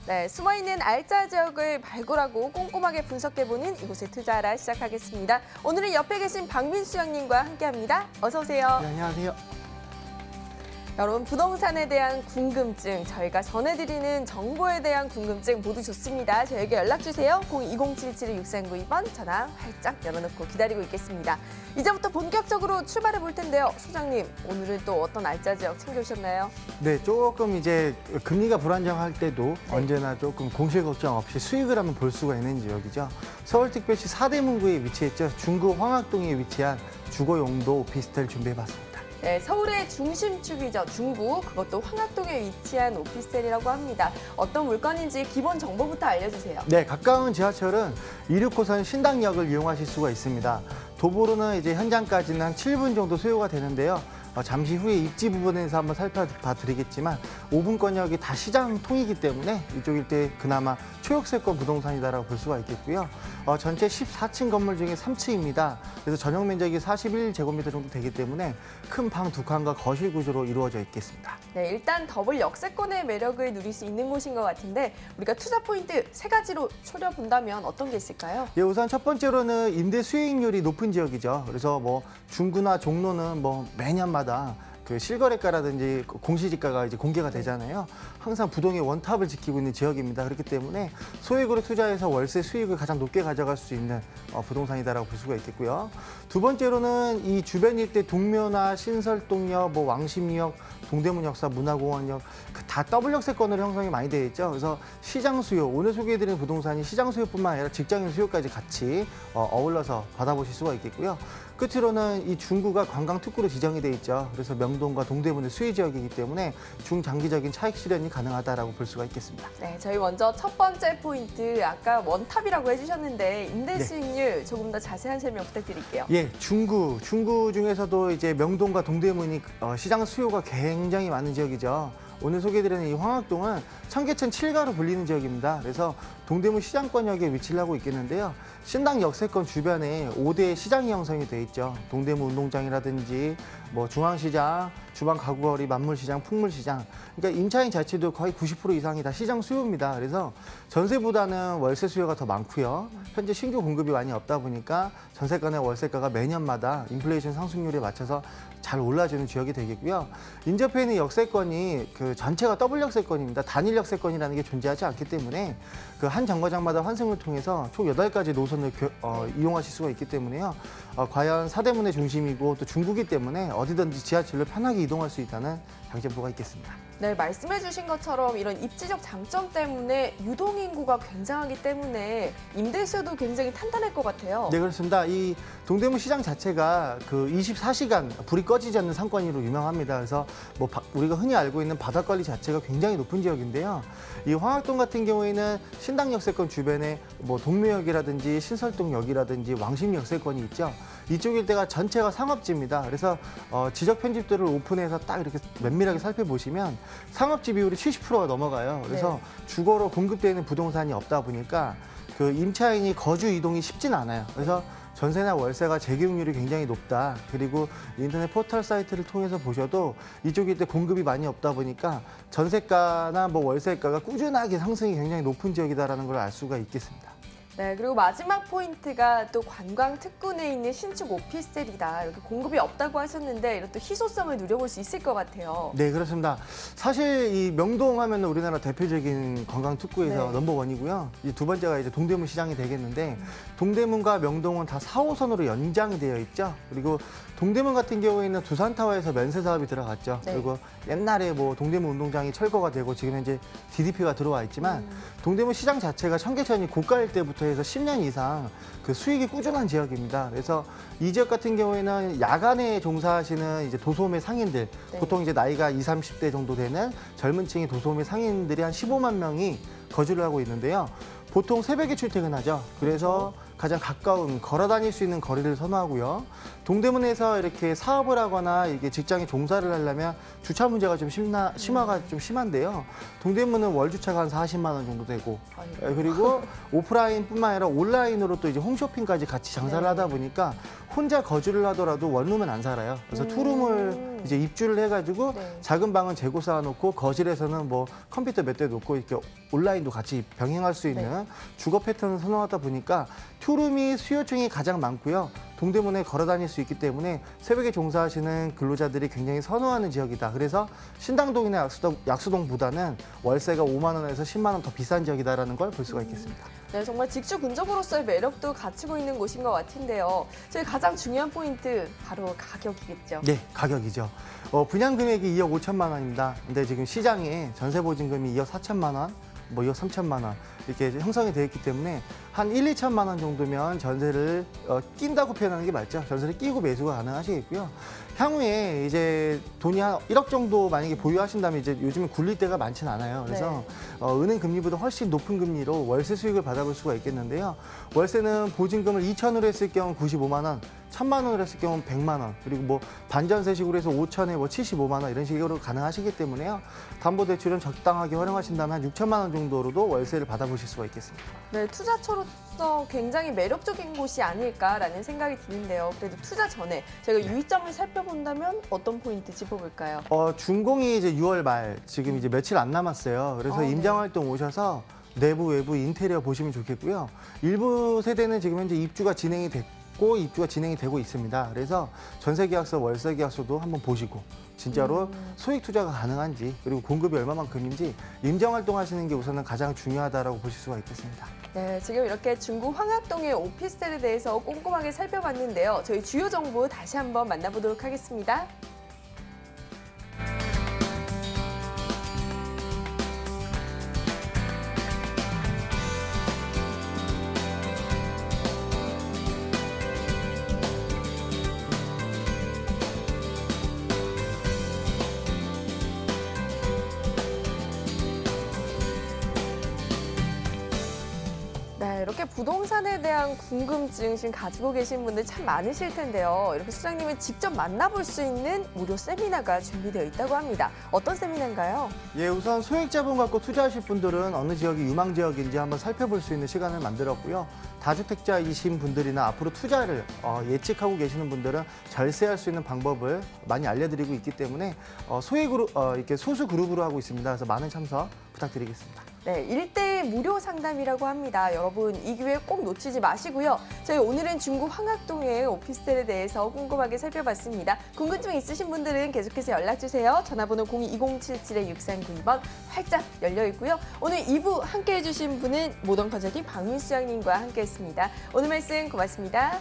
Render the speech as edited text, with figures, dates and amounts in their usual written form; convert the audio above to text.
네, 숨어있는 알짜 지역을 발굴하고 꼼꼼하게 분석해보는 이곳에 투자하라 시작하겠습니다. 오늘은 옆에 계신 박민수 형님과 함께합니다. 어서 오세요. 네, 안녕하세요. 여러분, 부동산에 대한 궁금증, 저희가 전해드리는 정보에 대한 궁금증 모두 좋습니다. 저에게 연락주세요. 0207763992번 전화 활짝 열어놓고 기다리고 있겠습니다. 이제부터 본격적으로 출발해 볼 텐데요. 소장님, 오늘은 또 어떤 알짜 지역 챙겨오셨나요? 네, 조금 이제 금리가 불안정할 때도 언제나 조금 공실 걱정 없이 수익을 한번 볼 수가 있는 지역이죠. 서울특별시 사대문구에 위치했죠. 중구 황학동에 위치한 주거용도 오피스텔 준비해봤습니다. 네, 서울의 중심축이죠. 중구, 그것도 황학동에 위치한 오피스텔이라고 합니다. 어떤 물건인지 기본 정보부터 알려주세요. 네, 가까운 지하철은 269선 신당역을 이용하실 수가 있습니다. 도보로는 이제 현장까지는 한 7분 정도 소요가 되는데요. 잠시 후에 입지 부분에서 한번 살펴봐 드리겠지만 5분권역이 다 시장 통이기 때문에 이쪽일 때 그나마 초역세권 부동산이다라고 볼 수가 있겠고요. 전체 14층 건물 중에 3층입니다. 그래서 전용 면적이 41제곱미터 정도 되기 때문에 큰 방 2칸과 거실 구조로 이루어져 있겠습니다. 네, 일단 더블 역세권의 매력을 누릴 수 있는 곳인 것 같은데 우리가 투자 포인트 3가지로 추려본다면 어떤 게 있을까요? 예, 우선 첫 번째로는 임대 수익률이 높은 지역이죠. 그래서 뭐 중구나 종로는 뭐 매년마다 그 실거래가라든지 공시지가가 이제 공개가 되잖아요. 항상 부동의 원탑을 지키고 있는 지역입니다. 그렇기 때문에 소액으로 투자해서 월세 수익을 가장 높게 가져갈 수 있는 부동산이다라고 볼 수가 있겠고요. 두 번째로는 이 주변 일대 동묘나 신설동역, 뭐 왕십리역, 동대문역사, 문화공원역 다 더블 역세권으로 형성이 많이 되어 있죠. 그래서 시장 수요, 오늘 소개해드린 부동산이 시장 수요뿐만 아니라 직장인 수요까지 같이 어울러서 받아보실 수가 있겠고요. 끝으로는 이 중구가 관광 특구로 지정이 돼 있죠. 그래서 명동과 동대문의 수혜 지역이기 때문에 중장기적인 차익 실현이 가능하다라고 볼 수가 있겠습니다. 네, 저희 먼저 첫 번째 포인트, 아까 원탑이라고 해주셨는데 임대 네. 수익률 조금 더 자세한 설명 부탁드릴게요. 예, 중구 중에서도 이제 명동과 동대문이 시장 수요가 굉장히 많은 지역이죠. 오늘 소개해드리는 이 황학동은 청계천 7가로 불리는 지역입니다. 그래서 동대문 시장권역에 위치를 하고 있겠는데요. 신당 역세권 주변에 5대 시장이 형성이 돼 있죠. 동대문 운동장이라든지 뭐 중앙시장, 주방 가구거리, 만물시장, 풍물시장. 그러니까 임차인 자체도 거의 90% 이상이 다 시장 수요입니다. 그래서 전세보다는 월세 수요가 더 많고요. 현재 신규 공급이 많이 없다 보니까 전세가나 월세가가 매년마다 인플레이션 상승률에 맞춰서 잘 올라주는 지역이 되겠고요. 인접해 있는 역세권이 그 전체가 더블 역세권입니다. 단일 역세권이라는 게 존재하지 않기 때문에 그 한 정거장마다 환승을 통해서 총 8가지 노선을 이용하실 수가 있기 때문에요. 과연 사대문의 중심이고 또 중구기 때문에 어디든지 지하철로 편하게 이동할 수 있다는 장점부가 있겠습니다. 네, 말씀해 주신 것처럼 이런 입지적 장점 때문에 유동인구가 굉장하기 때문에 임대 수요도 굉장히 탄탄할 것 같아요. 네, 그렇습니다. 이 동대문 시장 자체가 그 24시간 불이 꺼지지 않는 상권으로 유명합니다. 그래서 뭐 우리가 흔히 알고 있는 바닥 관리 자체가 굉장히 높은 지역인데요. 이 황학동 같은 경우에는 신당 역세권 주변에 뭐 동묘역이라든지 신설동역이라든지 왕십리 역세권이 있죠. 이쪽 일대가 전체가 상업지입니다. 그래서 지적 편집들을 오픈해서 딱 이렇게 면밀하게 살펴보시면 상업지 비율이 70%가 넘어가요. 그래서 주거로 공급되는 부동산이 없다 보니까 그 임차인이 거주 이동이 쉽진 않아요. 그래서 전세나 월세가 재개용률이 굉장히 높다. 그리고 인터넷 포털 사이트를 통해서 보셔도 이쪽 일대 공급이 많이 없다 보니까 전세가나 뭐 월세가가 꾸준하게 상승이 굉장히 높은 지역이다라는 걸 알 수가 있겠습니다. 네, 그리고 마지막 포인트가 또 관광 특구 내에 있는 신축 오피스텔이다. 이렇게 공급이 없다고 하셨는데 이런 또 희소성을 누려볼 수 있을 것 같아요. 네, 그렇습니다. 사실 이 명동 하면 우리나라 대표적인 관광 특구에서 네. 넘버원이고요. 이 두 번째가 이제 동대문 시장이 되겠는데 동대문과 명동은 다 4호선으로 연장이 되어 있죠. 그리고 동대문 같은 경우에는 두산타워에서 면세 사업이 들어갔죠. 네. 그리고 옛날에 뭐 동대문 운동장이 철거가 되고 지금 현재 DDP가 들어와 있지만 동대문 시장 자체가 청계천이 고가일 때부터 해서 10년 이상 그 수익이 꾸준한 지역입니다. 그래서 이 지역 같은 경우에는 야간에 종사하시는 이제 도소매 상인들, 네. 보통 이제 나이가 20, 30대 정도 되는 젊은 층의 도소매 상인들이 한 15만 명이 거주를 하고 있는데요. 보통 새벽에 출퇴근하죠. 그래서 가장 가까운 걸어 다닐 수 있는 거리를 선호하고요. 동대문에서 이렇게 사업을 하거나 이게 직장에 종사를 하려면 주차 문제가 좀 심화가 좀 심한데요. 동대문은 월 주차가 한 40만 원 정도 되고, 그리고 오프라인뿐만 아니라 온라인으로 또 이제 홈쇼핑까지 같이 장사를 하다 보니까 혼자 거주를 하더라도 원룸은 안 살아요. 그래서 투룸을 이제 입주를 해가지고 네. 작은 방은 재고 쌓아놓고 거실에서는 뭐 컴퓨터 몇 대 놓고 이렇게 온라인도 같이 병행할 수 있는 네. 주거 패턴을 선호하다 보니까 투룸이 수요층이 가장 많고요. 동대문에 걸어 다닐 수 있기 때문에 새벽에 종사하시는 근로자들이 굉장히 선호하는 지역이다. 그래서 신당동이나 약수동보다는 월세가 5만 원에서 10만 원 더 비싼 지역이다라는 걸 볼 수가 있겠습니다. 네, 정말 직주 근접으로서의 매력도 갖추고 있는 곳인 것 같은데요. 저희 가장 중요한 포인트 바로 가격이겠죠. 네, 가격이죠. 분양 금액이 2억 5천만 원입니다. 근데 지금 시장에 전세 보증금이 2억 4천만 원, 뭐 2억 3천만 원 이렇게 형성이 되어 있기 때문에 한 1, 2천만 원 정도면 전세를 낀다고 표현하는 게 맞죠. 전세를 끼고 매수가 가능하시겠고요. 향후에 이제 돈이 한 1억 정도 만약에 보유하신다면 이제 요즘은 굴릴 때가 많지는 않아요. 그래서 은행 금리보다 훨씬 높은 금리로 월세 수익을 받아볼 수가 있겠는데요. 월세는 보증금을 2천으로 했을 경우 95만 원, 1,000만 원으로 했을 경우는 100만 원, 그리고 뭐 반전세식으로 해서 5천에 뭐 75만 원 이런 식으로 가능하시기 때문에요. 담보대출은 적당하게 활용하신다면 한 6천만 원 정도로도 월세를 받아보실 수가 있겠습니다. 네, 투자처로서 굉장히 매력적인 곳이 아닐까라는 생각이 드는데요. 그래도 투자 전에 저희가 유의점을 살펴본다면 어떤 포인트 짚어볼까요? 준공이 이제 6월 말 지금 이제 며칠 안 남았어요. 그래서 네. 임장활동 오셔서 내부 외부 인테리어 보시면 좋겠고요. 일부 세대는 지금 현재 입주가 진행이 됐고 입주가 진행이 되고 있습니다. 그래서 전세계약서, 월세계약서도 한번 보시고 진짜로 소액 투자가 가능한지 그리고 공급이 얼마만큼인지 임장활동 하시는 게 우선은 가장 중요하다라고 보실 수가 있겠습니다. 네, 지금 이렇게 중구 황학동의 오피스텔에 대해서 꼼꼼하게 살펴봤는데요. 저희 주요 정보 다시 한번 만나보도록 하겠습니다. 네, 이렇게 부동산에 대한 궁금증 지금 가지고 계신 분들 참 많으실 텐데요. 이렇게 수장님을 직접 만나볼 수 있는 무료 세미나가 준비되어 있다고 합니다. 어떤 세미나인가요? 예, 우선 소액 자본 갖고 투자하실 분들은 어느 지역이 유망 지역인지 한번 살펴볼 수 있는 시간을 만들었고요. 다주택자이신 분들이나 앞으로 투자를 예측하고 계시는 분들은 절세할 수 있는 방법을 많이 알려드리고 있기 때문에 소액으로 이렇게 소수 그룹으로 하고 있습니다. 그래서 많은 참석 부탁드리겠습니다. 네, 1대1 무료 상담이라고 합니다. 여러분 이 기회 꼭 놓치지 마시고요. 저희 오늘은 중구 황학동의 오피스텔에 대해서 꼼꼼하게 살펴봤습니다. 궁금증 있으신 분들은 계속해서 연락주세요. 전화번호 02-2077-6392번 활짝 열려 있고요. 오늘 2부 함께해 주신 분은 모던 컨설팅 박민수 수장님과 함께했습니다. 오늘 말씀 고맙습니다.